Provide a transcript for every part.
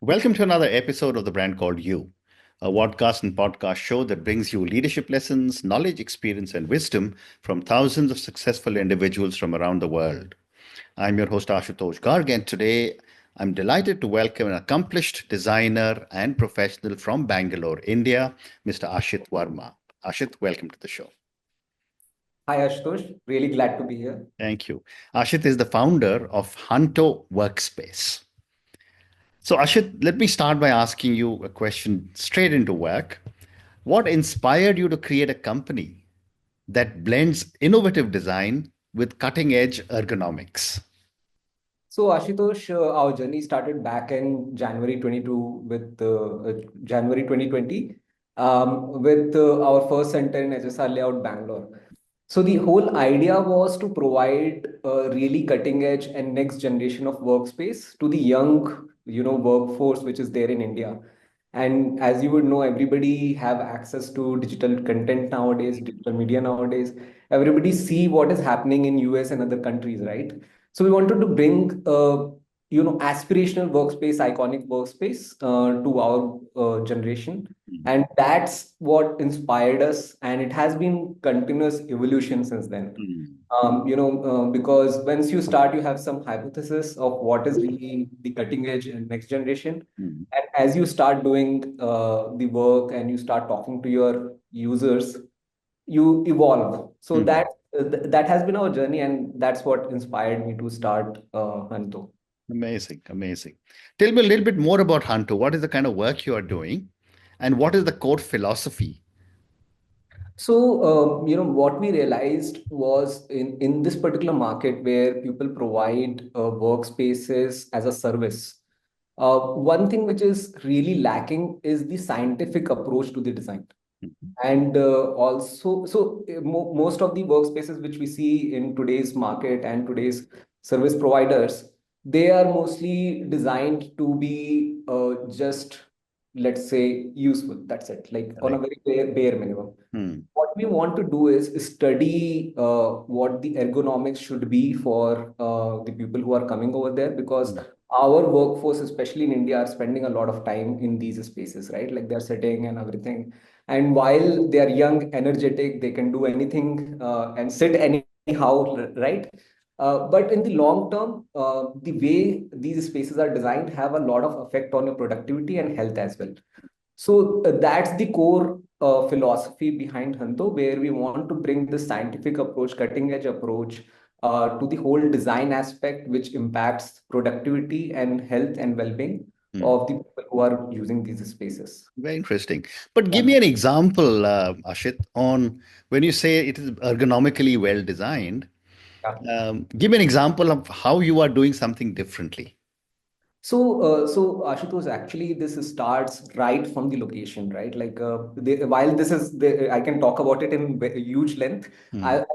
Welcome to another episode of The Brand Called You, a podcast and podcast show that brings you leadership lessons, knowledge, experience, and wisdom from thousands of successful individuals from around the world. I'm your host, Ashutosh Garg, and today I'm delighted to welcome an accomplished designer and professional from Bangalore, India, Mr. Ashit Verma. Ashit, welcome to the show. Hi Ashutosh, really glad to be here. Thank you. Ashit is the founder of Hunto Workspace. So, Ashit, let me start by asking you a question straight into work. What inspired you to create a company that blends innovative design with cutting edge ergonomics? So Ashutosh, our journey started back in January 22 with January 2020 with our first center in HSR Layout, Bangalore. So the whole idea was to provide a really cutting edge and next generation of workspace to the young, workforce which is there in India. And as you would know, everybody have access to digital content nowadays, digital media nowadays. Everybody see what is happening in US and other countries, right? So we wanted to bring, aspirational workspace, iconic workspace to our generation, Mm, and that's what inspired us. And it has been continuous evolution since then. mm, Because once you start, you have some hypothesis of what is really the cutting edge and next generation. mm, And as you start doing the work and you start talking to your users, you evolve. So mm. that has been our journey, and that's what inspired me to start Hanto. Amazing, amazing. Tell me a little bit more about Hunter. What is the kind of work you are doing, and what is the core philosophy? So, what we realized was in this particular market where people provide workspaces as a service, one thing which is really lacking is the scientific approach to the design. Mhm, And also, most of the workspaces which we see in today's market and today's service providers, they are mostly designed to be just, let's say, useful. That's it, like on a correct. very bare minimum. Mm, What we want to do is study what the ergonomics should be for the people who are coming over there, because mm, our workforce, especially in India, are spending a lot of time in these spaces, right? Like they're sitting and everything. And while they are young, energetic, they can do anything and sit anyhow, right? But in the long term, the way these spaces are designed have a lot of effect on your productivity and health as well. So that's the core philosophy behind Hanto, where we want to bring the scientific approach, cutting edge approach to the whole design aspect, which impacts productivity and health and well-being mm. of the people who are using these spaces. Very interesting. But Yeah. give me an example, Ashit, on when you say it is ergonomically well designed. Yeah. Give me an example of how you are doing something differently. So Ashutosh, actually, this starts right from the location, right? Like, while I can talk about it in huge length. Mm,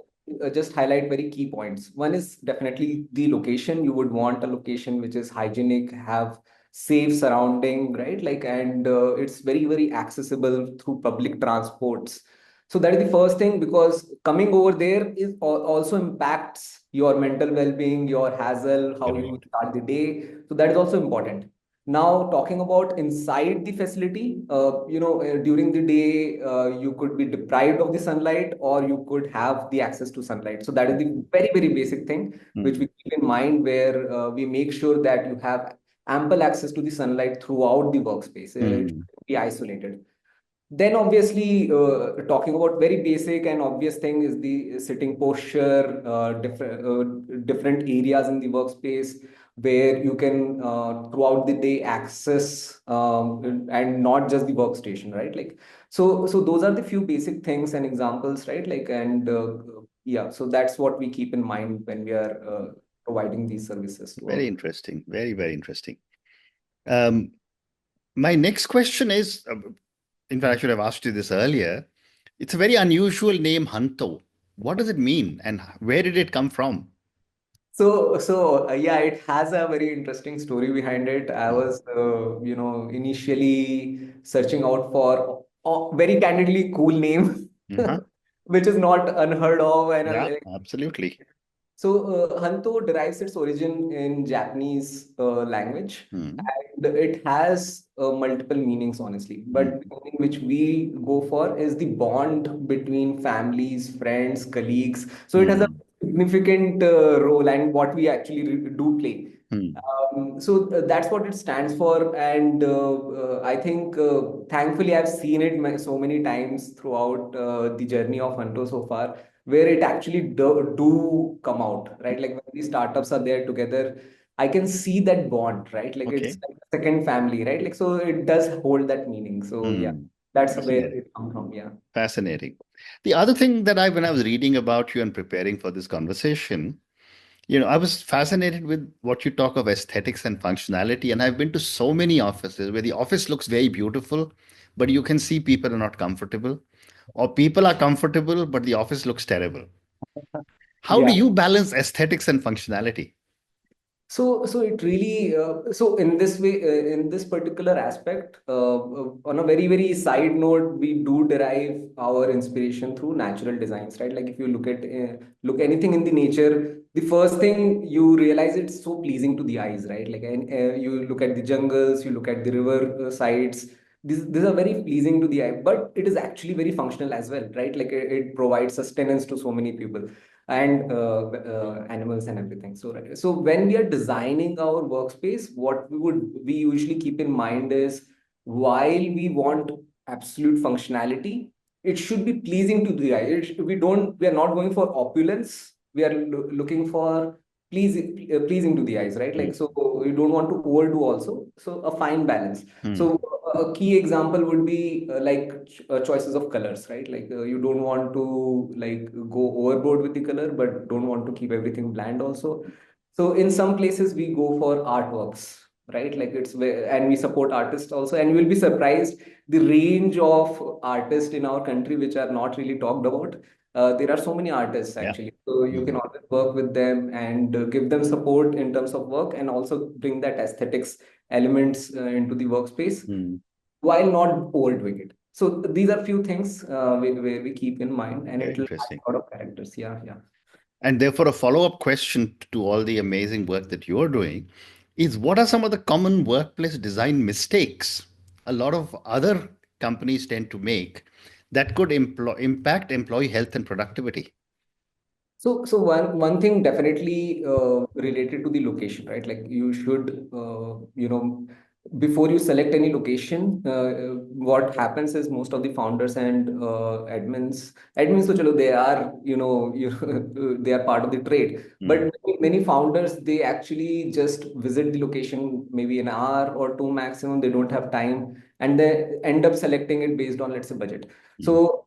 I just highlight very key points. One is definitely the location. You would want a location which is hygienic, have safe surrounding, right? Like, and it's very, very accessible through public transports. So that is the first thing, because coming over there is also impacts your mental well-being, your hassle, how you correct. start the day. So that is also important. Now, talking about inside the facility, during the day, you could be deprived of the sunlight, or you could have the access to sunlight. So that is the very, very basic thing which Mm, we keep in mind, where we make sure that you have ample access to the sunlight throughout the workspace. It mm, should be isolated. Then obviously, talking about very basic and obvious thing is the sitting posture, different areas in the workspace where you can throughout the day access, and not just the workstation, right? Like, so those are the few basic things and examples, right? Like, and yeah, so that's what we keep in mind when we are providing these services to very our. interesting. Very, very interesting. Um, my next question is, in fact, I should have asked you this earlier. It's a very unusual name, Hanto. What does it mean, and where did it come from? Yeah, it has a very interesting story behind it. I was, initially searching out for a very candidly cool name, Uh-huh. which is not unheard of, and Yeah, absolutely. Hanto derives its origin in Japanese language, Hmm. and it has multiple meanings, honestly. But the Hmm. meaning which we go for is the bond between families, friends, colleagues. So it has a Hmm. significant role, and what we actually do play. Hmm. That's what it stands for, and I think thankfully I've seen it so many times throughout the journey of Hunto so far, where it actually do come out, right? Like when these startups are there together, I can see that bond, right? Like it's Okay. like a second family, right? Like so, it does hold that meaning. So yeah, Hmm. that's where Fascinating. it comes from. Yeah. Fascinating. The other thing that when I was reading about you and preparing for this conversation, I was fascinated with what you talk of aesthetics and functionality. And I've been to so many offices where the office looks very beautiful, but you can see people are not comfortable, or people are comfortable, but the office looks terrible. How do Yeah. you balance aesthetics and functionality? So it really so in this way in this particular aspect on a very side note, we do derive our inspiration through natural designs, right? Like if you look anything in the nature, the first thing you realize it's so pleasing to the eyes, right? Like and you look at the jungles, you look at the river sides. These are very pleasing to the eye, but it is actually very functional as well, right? Like it provides sustenance to so many people and animals and everything. So when we are designing our workspace, what we usually keep in mind is while we want absolute functionality, it should be pleasing to the eye. We are not going for opulence. We are looking for pleasing to the eyes, right? Hmm. Like so, we don't want to overdo also. So a fine balance. Hmm. So a key example would be choices of colors, right? Like you don't want to like go overboard with the color, but don't want to keep everything bland also. So in some places we go for artworks, right? Like and we support artists also, and you will be surprised the range of artists in our country which are not really talked about. There are so many artists Yeah. actually, so you can Hmm. always work with them and give them support in terms of work, and also bring that aesthetics elements into the workspace Hmm. while not overdoing it. So these are few things where we keep in mind, and Very it will add interesting. a lot of characters. Yeah, yeah. And therefore, a follow-up question to all the amazing work that you're doing is, what are some of the common workplace design mistakes a lot of other companies tend to make that could impact employee health and productivity? So one thing definitely related to the location, right? Like you should, before you select any location, what happens is most of the founders and admins, so chalo, they are, they are part of the trade. But Mm, many founders, they actually just visit the location maybe an hour or two maximum. They don't have time, and they end up selecting it based on, let's say, budget. mm, So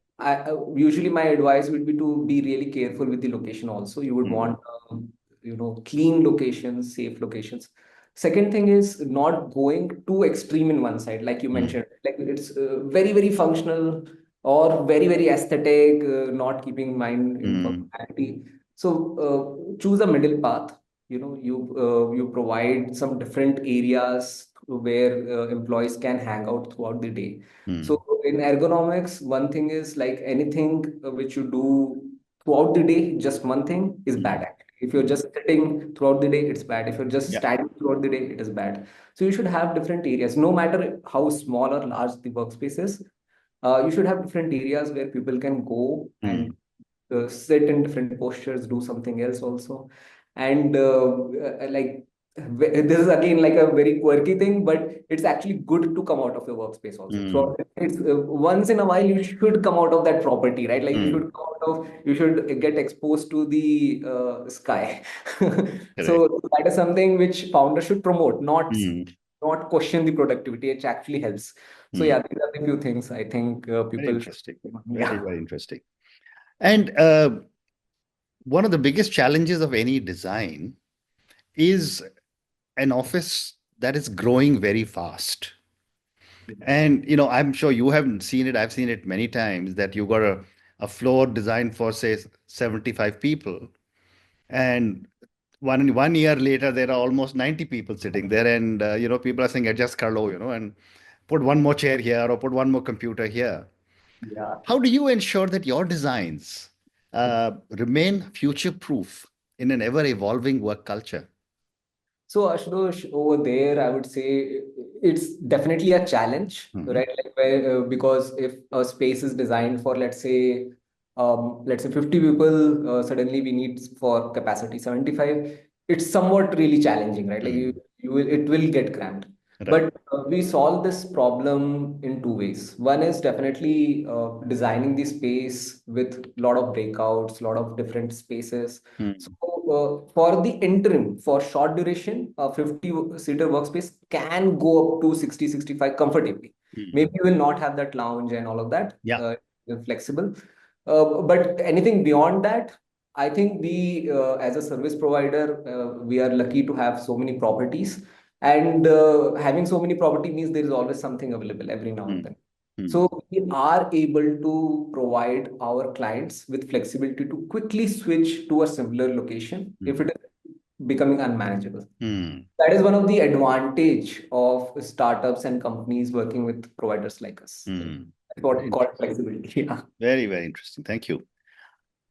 usually my advice would be to be really careful with the location also. You would mm, want, clean locations, safe locations. Second thing is not going too extreme in one side, like you mm, mentioned, like it's very functional or very aesthetic, not keeping in mind in mm, functionality. So choose a middle path. You provide some different areas where employees can hang out throughout the day. mm, So in ergonomics, one thing is like anything which you do throughout the day, just one thing is bad mm. actually. If you're just sitting throughout the day, it's bad. If you're just Yeah. standing throughout the day, it is bad. So you should have different areas, no matter how small or large the workspace is. You should have different areas where people can go and Mm, sit in different postures, do something else also. And like this is again like a very quirky thing, but it's actually good to come out of your workspace also. mm, So it's once in a while you should come out of that property, right? Like mm. you should get exposed to the sky. Correct. So that is something which founders should promote, Mm, not question the productivity. It actually helps. So mm. yeah, these are the few things I think Very people should. interesting. Very, Yeah. very interesting. And one of the biggest challenges of any design is an office that is growing very fast. And I'm sure you haven't seen it. I've seen it many times that you got a floor designed for, say, 75 people, and one year later there are almost 90 people sitting there, and people are saying adjust kar lo, and put one more chair here or put one more computer here. Yeah. How do you ensure that your designs remain future proof in an ever-evolving work culture? So, Ashutosh, over there, I would say it's definitely a challenge, Mhm. right? Like because if a space is designed for, let's say 50 people, suddenly we need for capacity 75. It's somewhat really challenging, right? Like Mm. it will get cramped. Right. But we solve this problem in two ways. One is definitely designing the space with a lot of breakouts, a lot of different spaces. So Mm. for the interim, for short duration, a 50-seater workspace can go up to 60, 65 comfortably. Mm. Maybe you will not have that lounge and all of that, Yeah. flexible. But anything beyond that, I think we, as a service provider, we are lucky to have so many properties. And having so many property means there is always something available every now and Mm. then. Mm. So we are able to provide our clients with flexibility to quickly switch to a similar location if Mm. it is becoming unmanageable. Mm. That is one of the advantage of startups and companies working with providers like us. Mm. That's what Very, called flexibility. Yeah. very, very interesting. Thank you.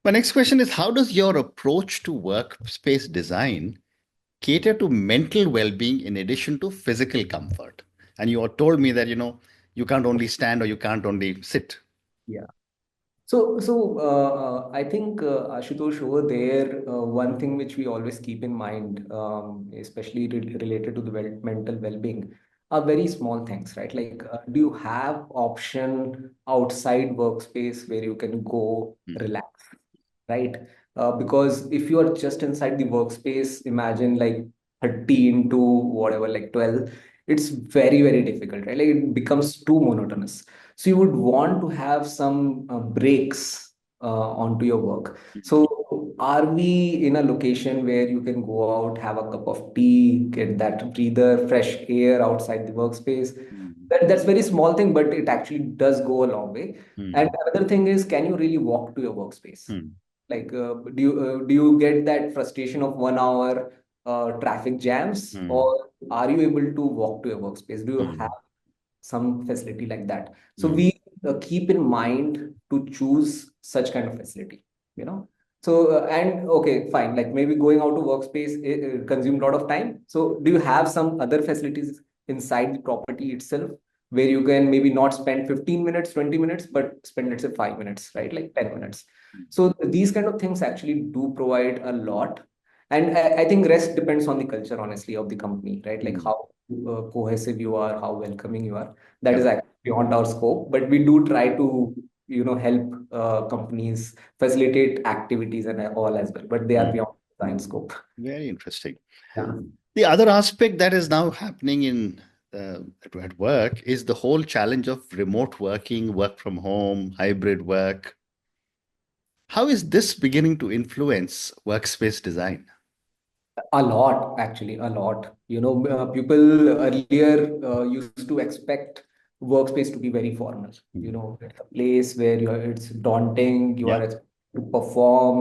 My next question is, how does your approach to workspace design cater to mental well-being in addition to physical comfort? And you have told me that, you can't only stand or you can't only sit. Yeah. So, I think Ashutosh, over there, one thing which we always keep in mind, especially related to the mental well-being, are very small things, right? Like, do you have option outside workspace where you can go Mm. relax, right? Because if you are just inside the workspace, imagine like 30 into whatever, like 12, it's very, very difficult, right? Like it becomes too monotonous. So you would want to have some breaks onto your work. Mm. So are we in a location where you can go out, have a cup of tea, get that breather, fresh air outside the workspace? Mm. That's very small thing, but it actually does go a long way. And Mm. another thing is, can you really walk to your workspace? Mm. Like, do you get that frustration of 1 hour traffic jams, Mm. or are you able to walk to your workspace? Do you have Mm. some facility like that? So Mm. we keep in mind to choose such kind of facility, you know. So and okay, fine. Like maybe going out to workspace consume a lot of time. So do you have some other facilities inside the property itself where you can maybe not spend 15 minutes, 20 minutes, but spend let's say 5 minutes, right? Like 10 minutes. So these kind of things actually do provide a lot. And I think rest depends on the culture, honestly, of the company, right? Like Mm. how cohesive you are, how welcoming you are. That is Correct. actually beyond our scope, but we do try to, help companies facilitate activities and all as well, but they are Mm. beyond design scope. Very interesting. Yeah. The other aspect that is now happening at work is the whole challenge of remote working, work from home, hybrid work. How is this beginning to influence workspace design? A lot, actually, a lot. People earlier used to expect workspace to be very formal. Mm. It's a place where it's daunting. You are Yeah. expected to perform,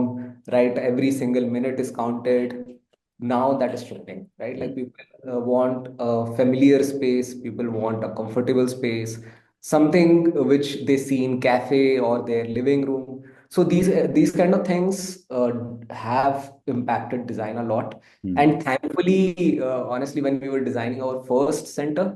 right? Every single minute is counted. Now that is shifting, right? Mm. Like people want a familiar space. People want a comfortable space, something which they see in cafe or their living room. So these kind of things have impacted design a lot. Mm. And thankfully, honestly, when we were designing our first center,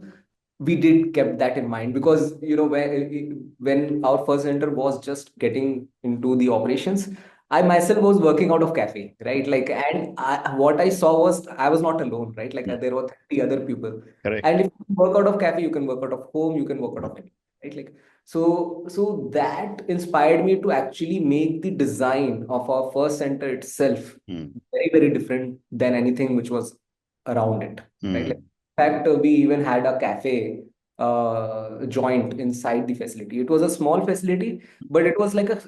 we did kept that in mind because when our first center was just getting into the operations, I myself was working out of cafe, right? Like, and what I saw was I was not alone, right? Like Mm. there were 30 other people, Correct. and if you work out of cafe, you can work out of home, you can work out of anywhere, right? Like so that inspired me to actually make the design of our first center itself Mm. very, very different than anything which was around it, right? Like, Mm. in fact, we even had a cafe joint inside the facility. It was a small facility, but it was like a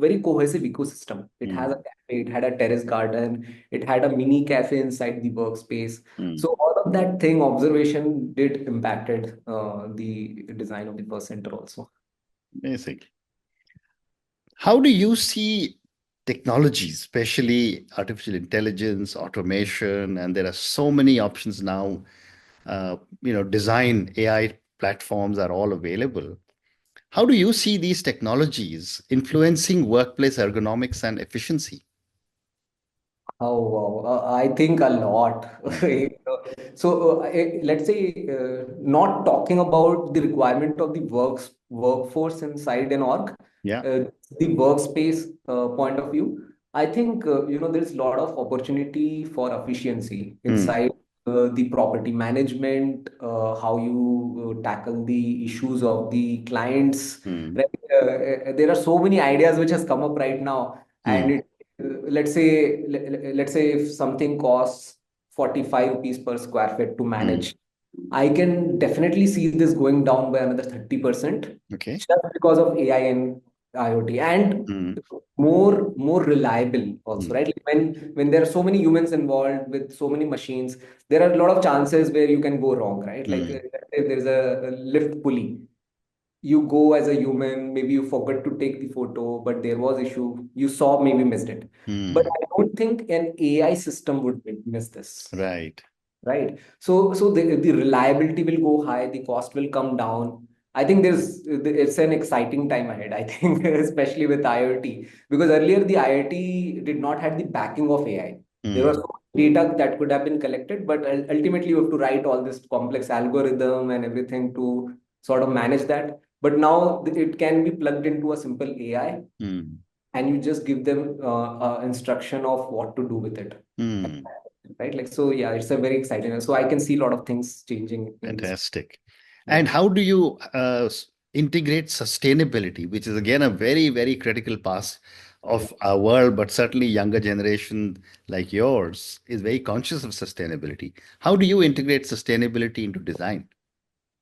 very cohesive ecosystem. It has a Mm. cafe, it had a terrace garden, it had a mini cafe inside the workspace. Mm. So all of that thing, observation did impacted the design of the first center also. Amazing. How do you see technologies, especially artificial intelligence, automation, and there are so many options now. Design AI platforms are all available. How do you see these technologies influencing workplace ergonomics and efficiency? Oh, wow. I think a lot. Mm. Let's say, not talking about the requirement of the workforce inside an org, Yeah. the workspace point of view. I think there's a lot of opportunity for efficiency Mm. inside the property management, how you tackle the issues of the clients. Mm. Right? There are so many ideas which has come up right now, and Mm. it let's say if something costs 45 rupees per square feet to Mm. manage, I can definitely see this going down by another 30% Okay. just because of AI and IoT, and Mm. more reliable also, Mm. right? Like when there are so many humans involved with so many machines, there are a lot of chances where you can go wrong, right? Like Mm. if there's a lift pulley, you go as a human, maybe you forgot to take the photo, but there was issue, you saw, maybe missed it. But Mm. I don't think an AI system would miss this, Right. right? So the reliability will go high, the cost will come down. I think it's an exciting time ahead, I think, especially with IoT, because earlier the IoT did not have the backing of AI. There was Mm. so much data that could have been collected, but ultimately you have to write all this complex algorithm and everything to sort of manage that. But now it can be plugged into a simple AI, Mm. and you just give them instruction of what to do with it, Mm. right? Like, so yeah, it's a very exciting. So I can see a lot of things changing in this. Fantastic. Yeah. And how do you integrate sustainability, which is again a very, very critical part of our world, but certainly younger generation like yours is very conscious of sustainability. How do you integrate sustainability into design?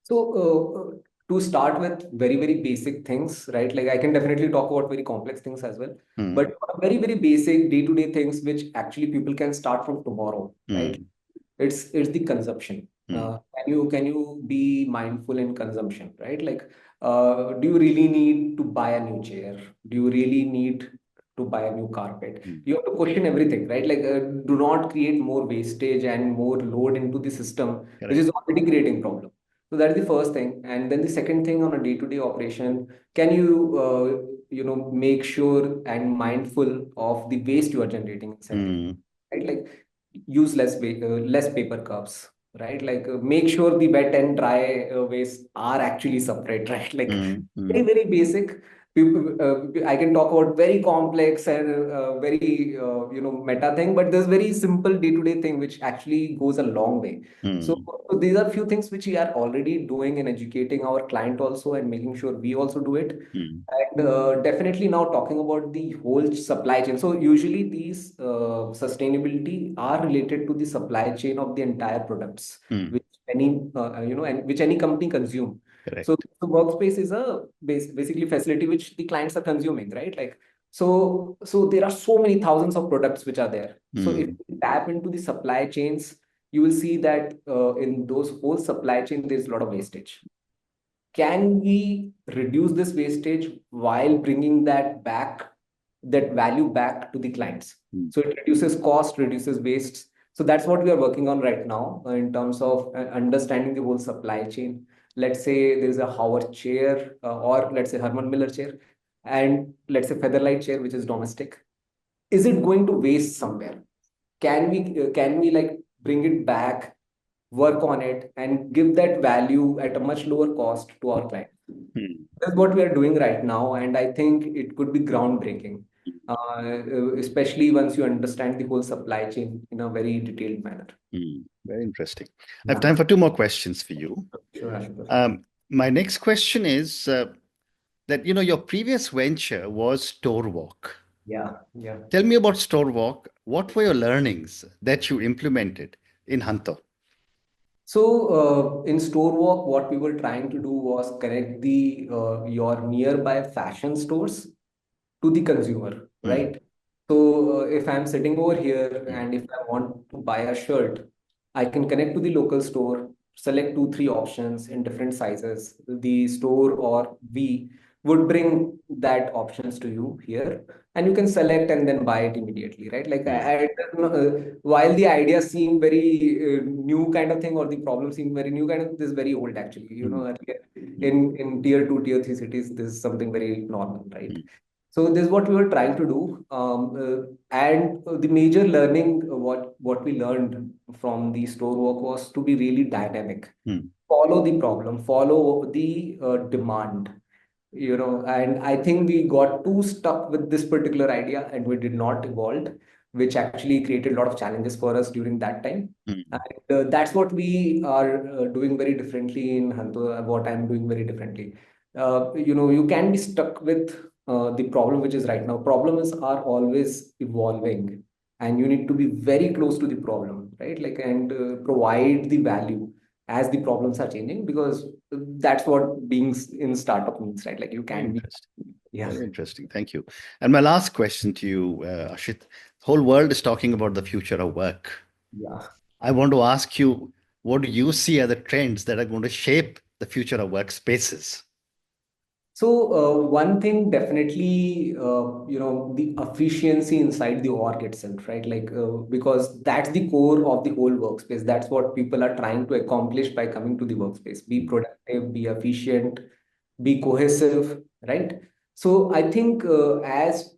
So to start with very, very basic things, right? Like I can definitely talk about very complex things as well, Mm. but very, very basic day-to-day things which actually people can start from tomorrow, right? Mm. It's the consumption. Mm. Can you be mindful in consumption, right? Like, do you really need to buy a new chair? Do you really need to buy a new carpet? Mm. You have to question everything, right? Like, do not create more wastage and more load into the system, which Correct. is already creating problem. So that's the first thing, and then the second thing, on a day-to-day operation, can you make sure and mindful of the waste you are generating inside the, Mm. right? Like, use less paper cups, right? Like, make sure the wet and dry waste are actually separate, right? Like, Mm. very, Mm. very basic. I can talk about very complex and very meta thing, but there's very simple day-to-day thing which actually goes a long way. So, Mm. so these are few things which we are already doing and educating our client also, and making sure we also do it. Mm. And definitely now talking about the whole supply chain. So usually these sustainability are related to the supply chain of the entire products, Mm. which any and which any company consume. So Correct. the workspace is a basically facility which the clients are consuming, right? Like, so there are so many thousands of products which are there. So if Mm. you tap into the supply chains, you will see that in those whole supply chain there's a lot of wastage. Can we reduce this wastage while bringing that value back to the clients? Mm. So it reduces cost, reduces waste. So that's what we are working on right now, in terms of understanding the whole supply chain. Let's say there's a Howard chair, or let's say Herman Miller chair, and let's say Featherlight chair, which is domestic. Is it going to waste somewhere? Can we like bring it back, work on it, and give that value at a much lower cost to our client? Mm. That's what we are doing right now, and I think it could be groundbreaking, especially once you understand the whole supply chain in a very detailed manner. Mm. Very interesting. I have Yeah, time for two more questions for you. sure, Ashutosh. My next question is that your previous venture was Storewalk. Yeah, yeah. Tell me about Storewalk. What were your learnings that you implemented in Hunter? So in Store Walk, what we were trying to do was connect the your nearby fashion stores to the consumer, Mm. right? So if I'm sitting over here Mm. and if I want to buy a shirt, I can connect to the local store, select two, three options in different sizes. The store or we would bring that options to you here, and you can select and then buy it immediately, right? Like, Mm. I don't know, while the idea seemed very new kind of thing, or the problem seemed very new kind of, this is very old actually. Mm. Earlier Mm. in tier two, tier three cities, this is something very normal, right? So this is what we were trying to do, and the major learning, what we learned from the store work was to be really dynamic, Hmm. follow the problem, follow the demand, and I think we got too stuck with this particular idea and we did not evolve, which actually created a lot of challenges for us during that time. Hmm. And that's what we are doing very differently in Hanto, what I'm doing very differently. You can be stuck with the problem which is right now. Problems are always evolving, and you need to be very close to the problem, right? Like, and provide the value as the problems are changing, because that's what being in startup means, right? Like you Very can be, interesting. yeah, Very interesting. Thank you. And my last question to you, Ashit. The whole world is talking about the future of work. yeah. I want to ask you, what do you see are the trends that are going to shape the future of workspaces? So one thing definitely, the efficiency inside the org itself, right? Like because that's the core of the whole workspace. That's what people are trying to accomplish by coming to the workspace. Be productive, be efficient, be cohesive, right? So I think as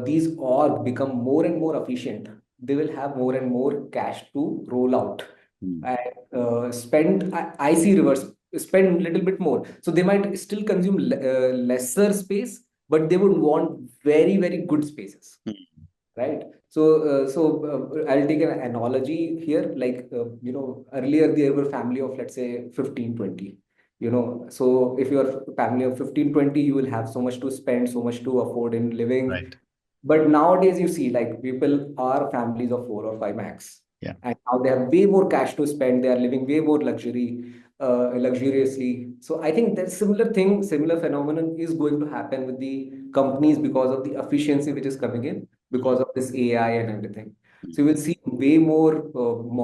these org become more and more efficient, they will have more and more cash to roll out Hmm. and spend. I see reverse, spend a little bit more. So they might still consume lesser space, but they would want very, very good spaces, Hmm. right? So I'll take an analogy here. Like, earlier there were family of, let's say, 15, 20. So if you're a family of 15, 20, you will have so much to spend, so much to afford in living. Right. But nowadays, you see, like people are families of 4 or 5 max, Yeah. and now they have way more cash to spend. They are living way more luxuriously. So I think that similar thing, similar phenomenon is going to happen with the companies because of the efficiency which is coming in because of this AI and everything. So you will see way more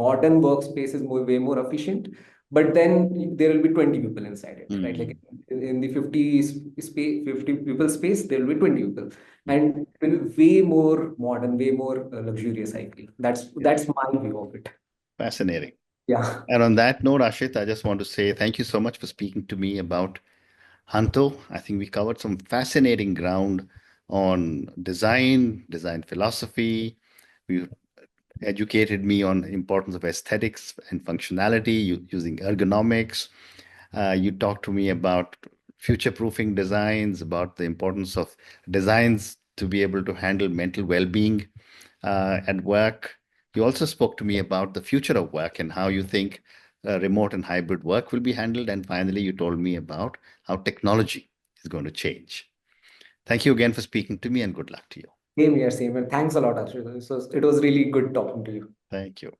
modern workspaces, way more efficient. But then there will be 20 people inside it, right? Like Hmm. in the 50 people space, there will be 20 people, Hmm. and it will be way more modern, way more luxurious, I feel. Yeah. That's my view of it. Fascinating. Yeah. And on that note, Ashit, I just want to say thank you so much for speaking to me about Hanto. I think we covered some fascinating ground on design, design philosophy. We educated me on the importance of aesthetics and functionality using ergonomics. You talked to me about future-proofing designs, about the importance of designs to be able to handle mental well-being at work. You also spoke to me about the future of work and how you think remote and hybrid work will be handled. And finally, you told me about how technology is going to change. Thank you again for speaking to me, and good luck to you. Same here, same here. Thanks a lot, Ashish. It was really good talking to you. Thank you.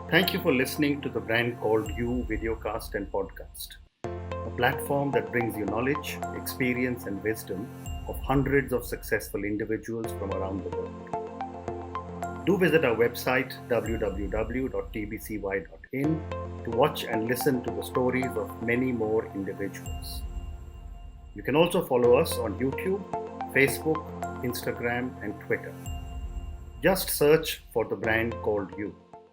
Thank you for listening to the Brand Called You videocast and podcast, a platform that brings you knowledge, experience, and wisdom of hundreds of successful individuals from around the world. Do visit our website www.tbcy.in to watch and listen to the stories of many more individuals. You can also follow us on YouTube, Facebook, Instagram, and Twitter. Just search for the Brand Called You.